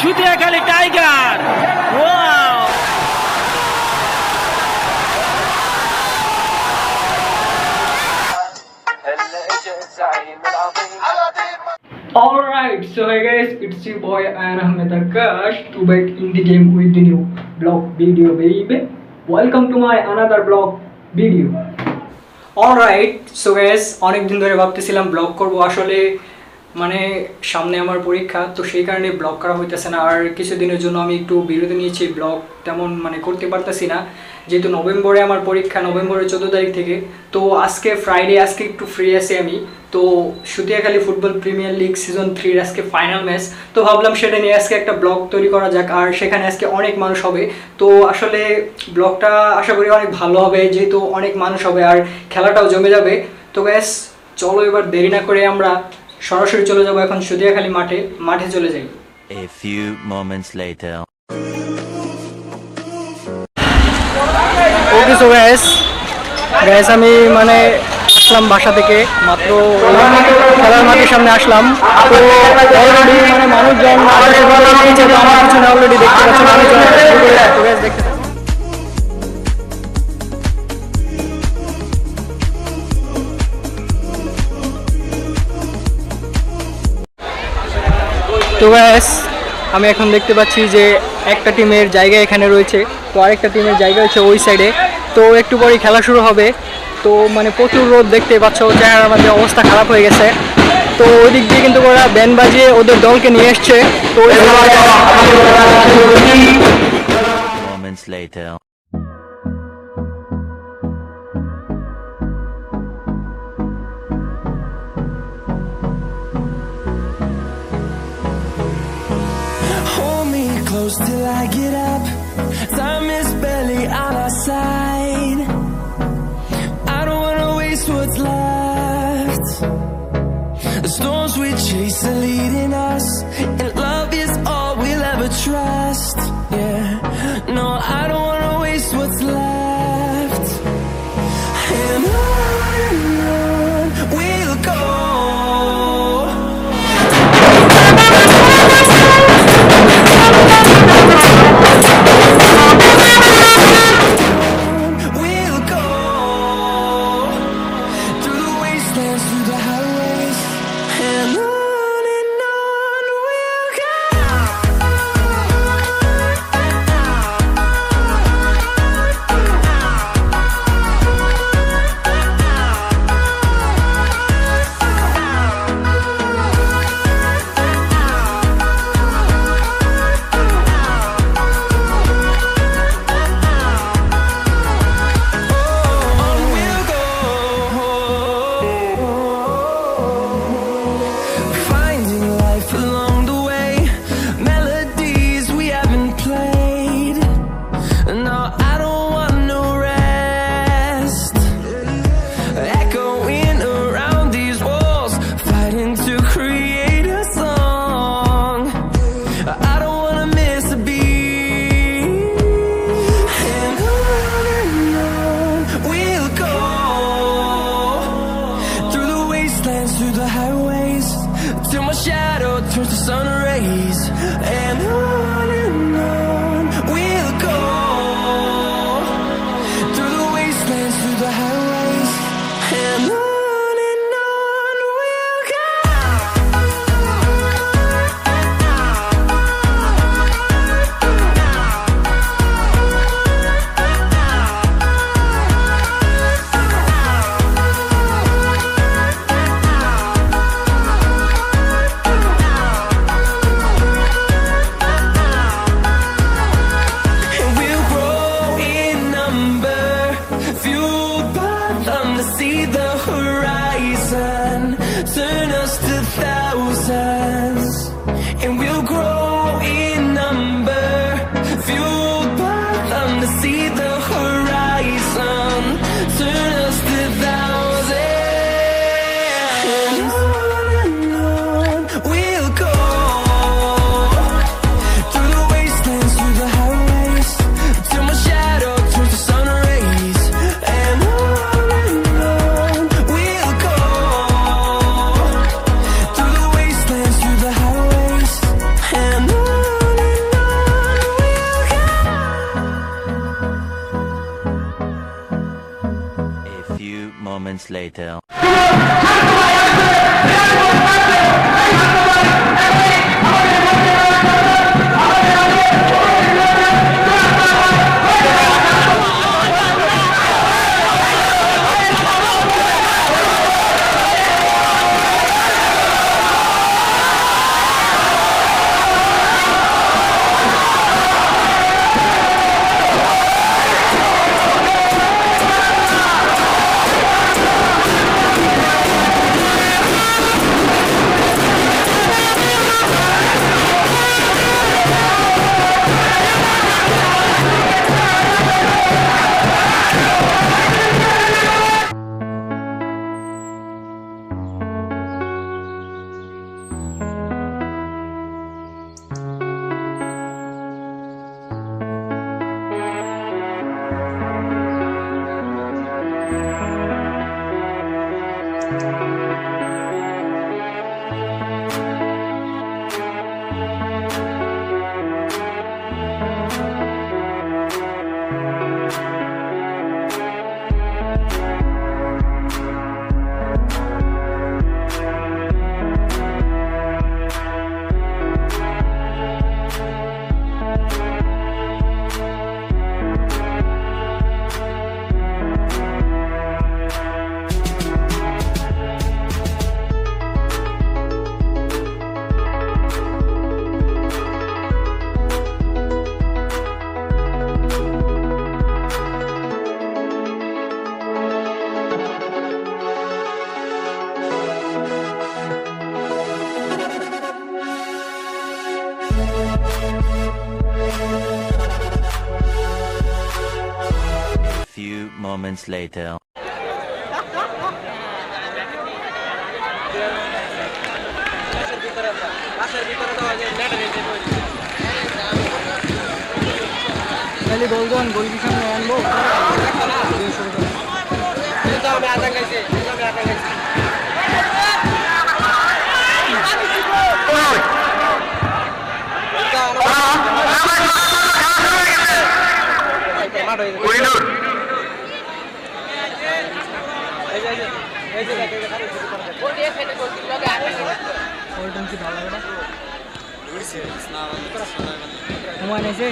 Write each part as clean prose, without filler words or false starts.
সুতিয়াখালী tiger. Wow! Alright, so hey guys, it's your boy Ayan Ahmed Akash to back in the game with the new vlog video, baby. Welcome to my another vlog video. Alright, so guys, অনেক দিন ধরে ভাবতেছিলাম blog করব, আসলে মানে সামনে আমার পরীক্ষা, তো সেই কারণে ব্লগ করা হইতেছে না। আর কিছুদিনের জন্য আমি একটু বিরতি নিয়েছি, ব্লগ তেমন মানে করতে পারতেছি না, যেহেতু নভেম্বরে আমার পরীক্ষা, নভেম্বরের 14 তারিখ থেকে। তো আজকে ফ্রাইডে, আজকে একটু ফ্রি আছি আমি। তো সুতিয়াখালী ফুটবল প্রিমিয়ার লিগ সিজন 3 আজকে ফাইনাল ম্যাচ, তো ভাবলাম সেটা নিয়ে আজকে একটা ব্লগ তৈরি করা যাক। আর সেখানে আজকে অনেক মানুষ হবে, তো আসলে ব্লগটা আশা করি অনেক ভালো হবে, যেহেতু অনেক মানুষ হবে আর খেলাটাও জমে যাবে। তো গ্যাস চলো এবার দেরি না করে আমরা সরাসরি চলে যাবো এখন সুতিয়াখালী মাঠে চলে যাই। A few moments later. Okay, so gas আমি মানে আসলাম বাসা থেকে, মাত্র খেলার মাঠের সামনে আসলাম। তো অলরেডি মানে মানুষজন নিয়েছে, তো আমার পিছনে অলরেডি দেখতে পাচ্ছেন মানুষজন দেখতে। তো গ্যাস আমি এখন দেখতে পাচ্ছি যে একটা টিমের জায়গা এখানে রয়েছে, তো আরেকটা টিমের জায়গা হচ্ছে ওই সাইডে। তো একটু পরেই খেলা শুরু হবে। তো মানে প্রচুর রোদ, দেখতে পাচ্ছ চেহারার মধ্যে অবস্থা খারাপ হয়ে গেছে। তো ওই দিক দিয়ে কিন্তু ওরা ব্যান্ড বাজিয়ে ওদের দলকে নিয়ে এসছে। তো Moments later. Hold me close till I get up. Time is barely on our side. I don't wanna waste what's left. The storms we chase are leading us, and love is all we'll ever trust. Yeah, no, I don't wanna waste what's left. And on we'll go. Through the highways, till my shadow turns to sun rays. And on we'll go. Through the wastelands, through the highways. And on we'll go. See the horizon, turn us to thousands, and we'll grow in number, fueled by them to see the horizon, turn us to thousands, and on we'll go, through the wastelands, through the highways, till my shadow turns to sun rays, and on we'll go, through the wastelands, moments later. Few moments later. তাহলে গোলজন গোল কি সামনে আনবো হুমায়ুন এসে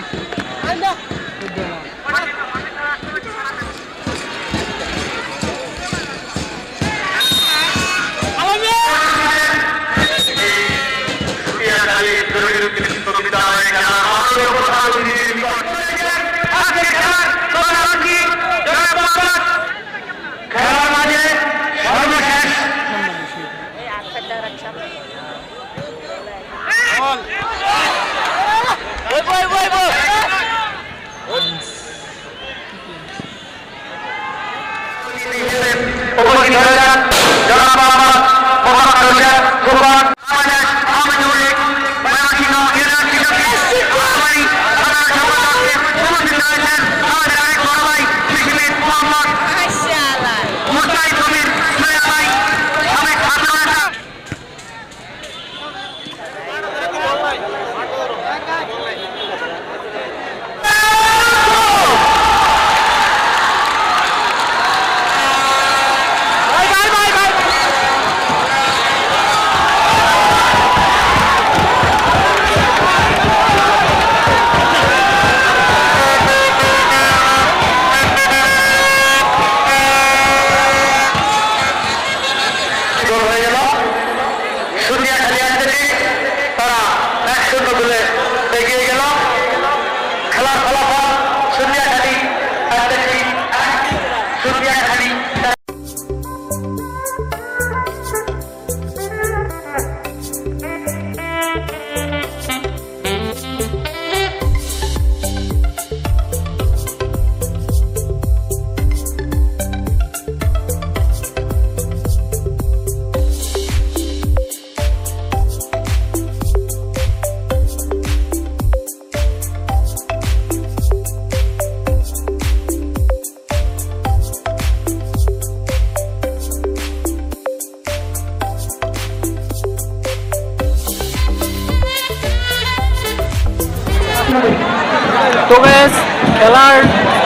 তো বেশ খেলার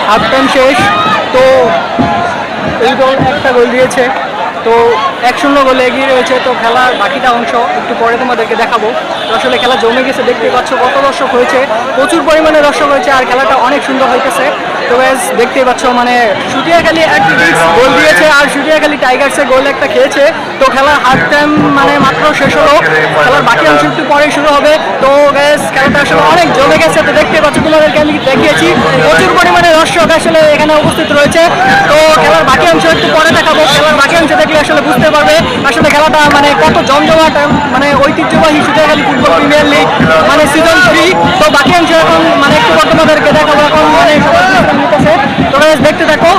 half time শেষ তো এই দল একটা গোল দিয়েছে, তো 1-0 গোলে এগিয়ে রয়েছে। তো খেলার বাকিটা অংশ একটু পরে তোমাদেরকে দেখাবো। তো আসলে খেলা জমে গেছে, দেখতে পাচ্ছ কত দর্শক হয়েছে, প্রচুর পরিমাণে দর্শক হয়েছে আর খেলাটা অনেক সুন্দর হইতেছে। তো ব্যাস দেখতেই পাচ্ছ মানে সুটিয়াখালী অ্যাথলেটিক্স গোল দিয়েছে আর সুটিয়াখালী টাইগার্সে গোল একটা খেয়েছে। তো খেলার হাফ টাইম মানে মাত্র শেষ হলো, খেলার বাকি অংশ একটু পরে শুরু হবে। তো ব্যাস খেলাটা আসলে অনেক জমে গেছে। তো দেখতে পাচ্ছ তোমাদেরকে আমি দেখিয়েছি প্রচুর পরিমাণে দর্শক আসলে এখানে উপস্থিত রয়েছে। তো খেলার বাকি অংশ একটু পরে দেখাবো, খেলার বাকি অংশ দেখলে আসলে বুঝতে পারবে আসলে খেলাটা মানে কত জমজমাট, মানে ঐতিহ্যবাহী সুটিয়াখালী ফুটবল প্রিমিয়ার লিগ মানে সিজন 3। তো বাকি অংশ এখন মানে একটু পর তোমাদেরকে দেখাবো, এখন মানে সবাই বিশ্রাম নিতেছে। তো guys, দেখতে থাকো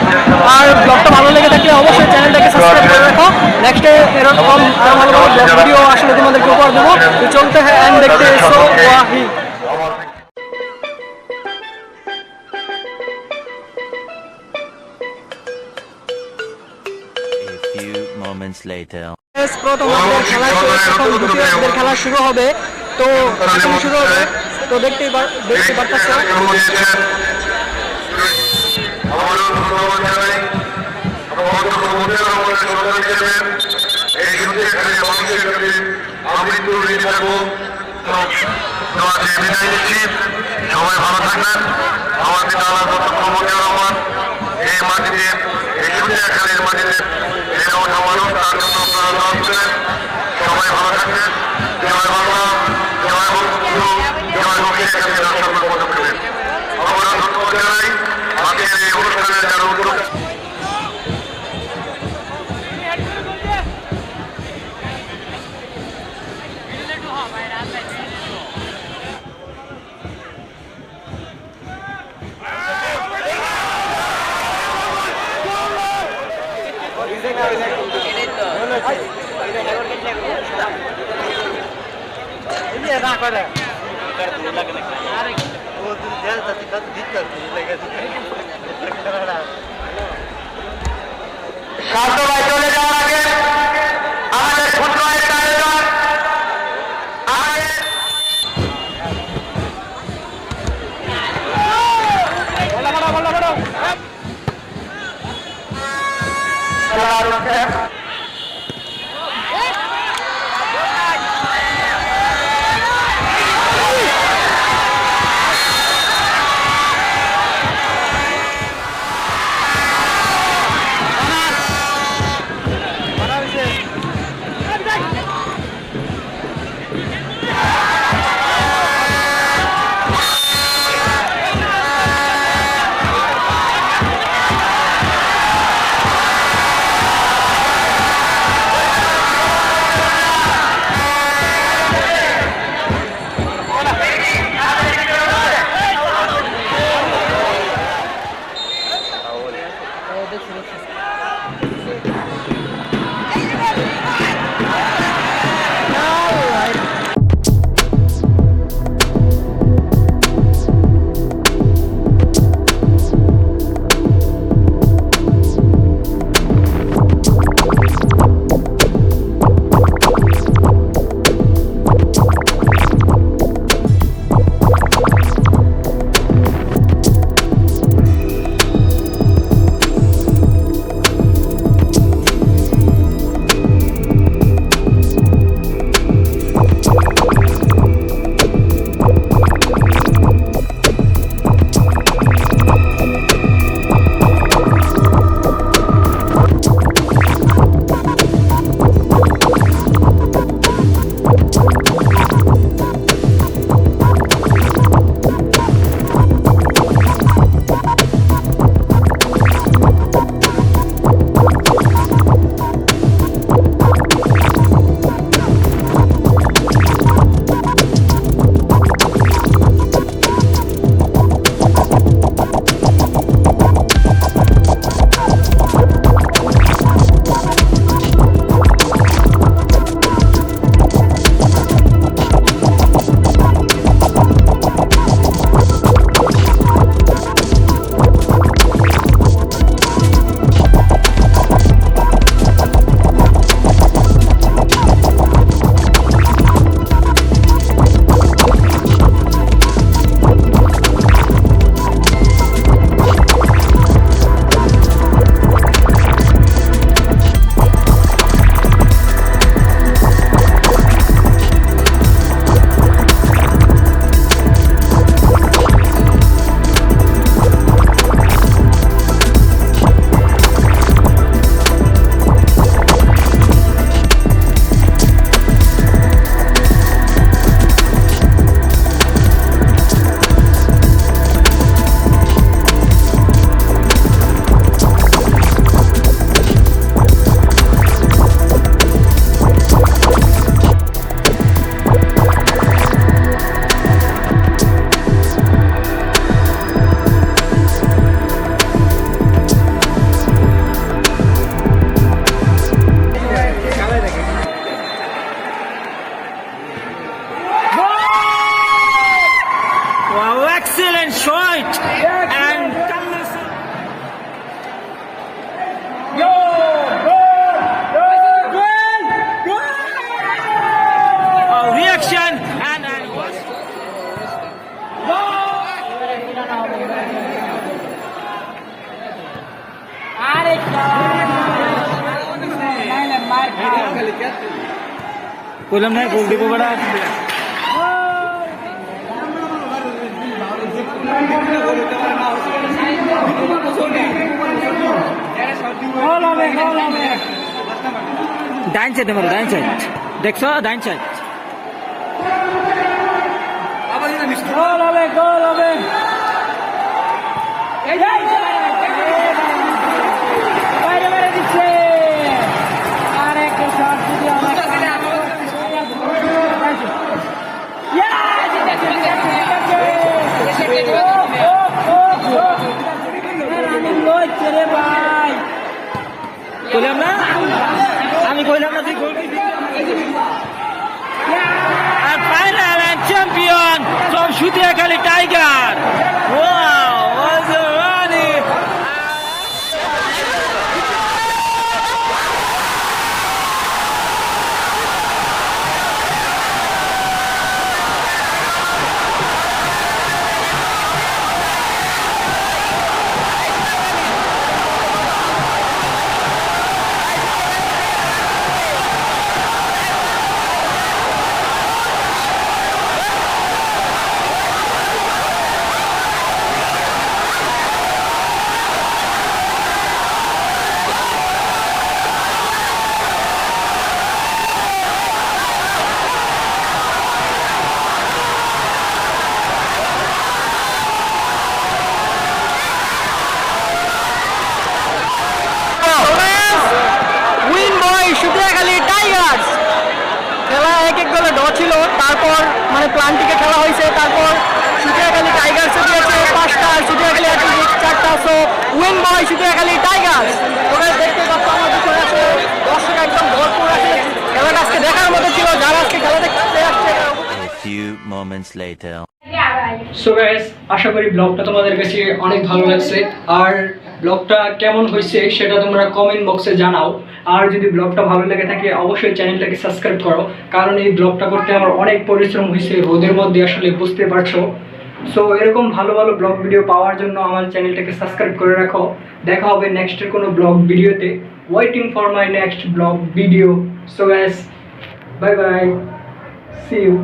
আর ব্লগটা ভালো লেগে থাকলে অবশ্যই চ্যানেলটাকে সাবস্ক্রাইব করে রাখো। নেক্সটে এরকম আরো ভালো ভালো ব্লগ ভিডিও আসলে তোমাদেরকে উপহার দেবো। তো চলতে হ্যাঁ এন্ড দেখতে সো ওয়াহি। A few moments later. প্রথম আমাদের খেলা শেষ, এখন দ্বিতীয় খেলা শুরু হবে। তো এখন শুরু হবে, তো দেখতে পারতেছো। সবাই ভালো থাকবেন। আমার পিতা আল্লাহ মতিউর রহমান এই মাটিতে, এই সুটিয়াখালীর মাটিতে এই ওঠা মানুষ, তার জন্য আপনারা দোয়া করবেন। সবাই ভালো থাকবেন। জয় বাংলা, জয় বঙ্গবন্ধু, জয় সুটিয়াখালী দর্শক মনে করবেন। আমরা ধন্যবাদ জানাই আজকের এই অনুষ্ঠানের যারা উদ্যোগ। কার্যবাই চলে যাওয়ার আগে আমাদের ছোট্ট একটা আয়োজন excellent shot and reaction and কইলাম না গোল দিব বড়া ডাইন সাইড মারো ডাইন সাইড দেখছো ডাইন সাইড গোল হবে বাইরে বাইরে দিচ্ছে আর একটা শট যদি আমার কইলাম না আমি কইলাম না তুই গোল আর final and champion from Sutiakhali tiger wow was a runner Sutiakhali tigers খেলা এক এক গোলে ড্র ছিল তারপর মানে প্লান্টিকে খেলা হয়েছে তারপর সুতিয়াখালী টাইগার্স দিয়েছে 5টা আর সুতিয়াখালী অ্যাথলেটিক্স 4টা সো উইন বয় সুতিয়াখালী টাইগার্স তোমরা দেখতে পাচ্ছ আমার পিছনে আছে দর্শক একদম ভরপুর আছে খেলাটা আজকে দেখার মতো ছিল যারা আজকে খেলা দেখতে আসছে A few moments later. So guys আশা করি ব্লগটা তোমাদের কাছে অনেক ভালো লাগছে আর ব্লগটা কেমন হয়েছে সেটা তোমরা কমেন্ট বক্সে জানাও আর যদি ব্লগটা ভালো লেগে থাকে অবশ্যই চ্যানেলটাকে সাবস্ক্রাইব করো কারণ এই ব্লগটা করতে আমার অনেক পরিশ্রম হয়েছে রোদের মধ্যে আসলে বুঝতে পারছো সো এরকম ভালো ভালো ব্লগ ভিডিও পাওয়ার জন্য আমার চ্যানেলটাকে সাবস্ক্রাইব করে রাখো দেখা হবে নেক্সটের কোনো ব্লগ ভিডিওতে waiting for my next blog video so guys bye bye see you